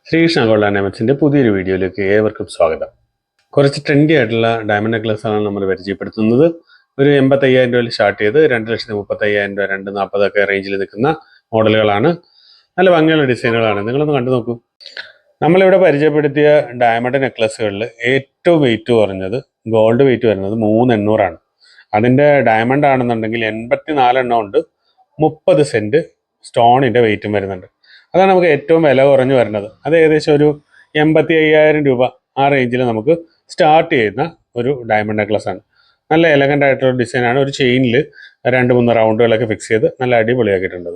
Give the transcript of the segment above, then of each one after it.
Sreekrishna gold and ഡയമണ്ട്സിൻ്റെ പുതിയൊരു വീഡിയോയിലേക്ക് ഏവർക്കും സ്വാഗതം. കുറച്ച് ട്രെൻഡി ആയിട്ടുള്ള ഡയമണ്ട് നെക്ലസാണ് നമ്മൾ പരിചയപ്പെടുത്തുന്നത്. ഒരു 85,000 രൂപയിൽ സ്റ്റാർട്ട് ചെയ്ത് 2,35,000 രൂപ 2,40,000 റേഞ്ചിൽ നിൽക്കുന്ന മോഡലുകളാണ്. നല്ല ഭംഗിയുള്ള ഡിസൈനുകളാണ്. നിങ്ങളൊന്ന് കണ്ടു നോക്കൂ. നമ്മളിവിടെ പരിചയപ്പെടുത്തിയ ഡയമണ്ട് നെക്ലസുകളിൽ ഏറ്റവും വെയിറ്റ് കുറഞ്ഞത് ഗോൾഡ് വെയിറ്റ് വരുന്നത് 3,800 അതിൻ്റെ ഡയമണ്ട് ആണെന്നുണ്ടെങ്കിൽ 84 എണ്ണം ഉണ്ട്. 30 സെൻറ്റ് സ്റ്റോണിൻ്റെ വെയിറ്റും വരുന്നുണ്ട്. അതാണ് നമുക്ക് ഏറ്റവും വില കുറഞ്ഞു വരുന്നത്. അത് ഏകദേശം ഒരു 85,000 രൂപ ആ റേഞ്ചിൽ നമുക്ക് സ്റ്റാർട്ട് ചെയ്യുന്ന ഒരു ഡയമണ്ട് നെക്ലസ് ആണ്. നല്ല എലഗൻ്റ് ആയിട്ടുള്ള ഡിസൈനാണ്. ഒരു ചെയിനിൽ 2-3 റൗണ്ടുകളൊക്കെ ഫിക്സ് ചെയ്ത് നല്ല അടിപൊളിയാക്കിയിട്ടുണ്ട്.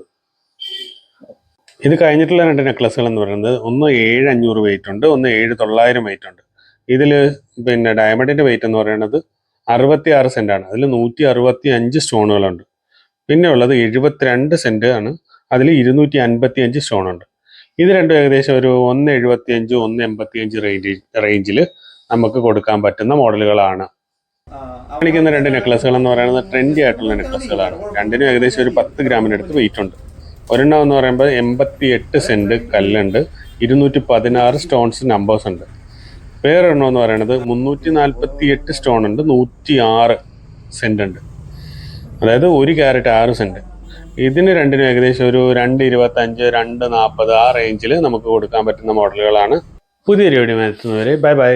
ഇത് കഴിഞ്ഞിട്ടുള്ള 2 നെക്ലസുകൾ എന്ന് പറയുന്നത് ഒന്ന് 7,500 വെയിറ്റ് ഉണ്ട്, ഒന്ന് 7,900 വെയിറ്റ് ഉണ്ട്. ഇതിൽ ഡയമണ്ടിൻ്റെ വെയിറ്റ് എന്ന് പറയുന്നത് 66 സെൻറ്റാണ്. അതിൽ 165 സ്റ്റോണുകളുണ്ട്. പിന്നെ ഉള്ളത് 72 സെൻറ്റ് ആണ്. അതിൽ 255 സ്റ്റോണുണ്ട്. ഇത് രണ്ടും ഏകദേശം ഒരു 1,75 1,85 റേഞ്ചിൽ നമുക്ക് കൊടുക്കാൻ പറ്റുന്ന മോഡലുകളാണ്. കാണിക്കുന്ന 2 നെക്ലസുകൾ എന്ന് പറയുന്നത് ട്രെൻഡി ആയിട്ടുള്ള നെക്ലസുകളാണ്. രണ്ടിനും ഏകദേശം ഒരു 10 ഗ്രാമിനടുത്ത് വെയിറ്റ് ഉണ്ട്. ഒരെണ്ണം എന്ന് പറയുമ്പോൾ 88 സെൻറ്റ് കല്ലുണ്ട്, 216 സ്റ്റോൺസ് നമ്പേഴ്സ് ഉണ്ട്. വേറൊരെണ്ണം എന്ന് പറയുന്നത് 348 സ്റ്റോൺ ഉണ്ട്, 106 സെൻറ്റ് ഉണ്ട്. അതായത് 1 ക്യാരറ്റ് 6 സെൻറ്റ്. ഇതിന് രണ്ടിനും ഏകദേശം ഒരു 2,25 2,40 ആ റേഞ്ചിൽ നമുക്ക് കൊടുക്കാൻ പറ്റുന്ന മോഡലുകളാണ്. പുതിയൊരു വീഡിയോ എത്തുന്നവരെ ബൈ ബൈ.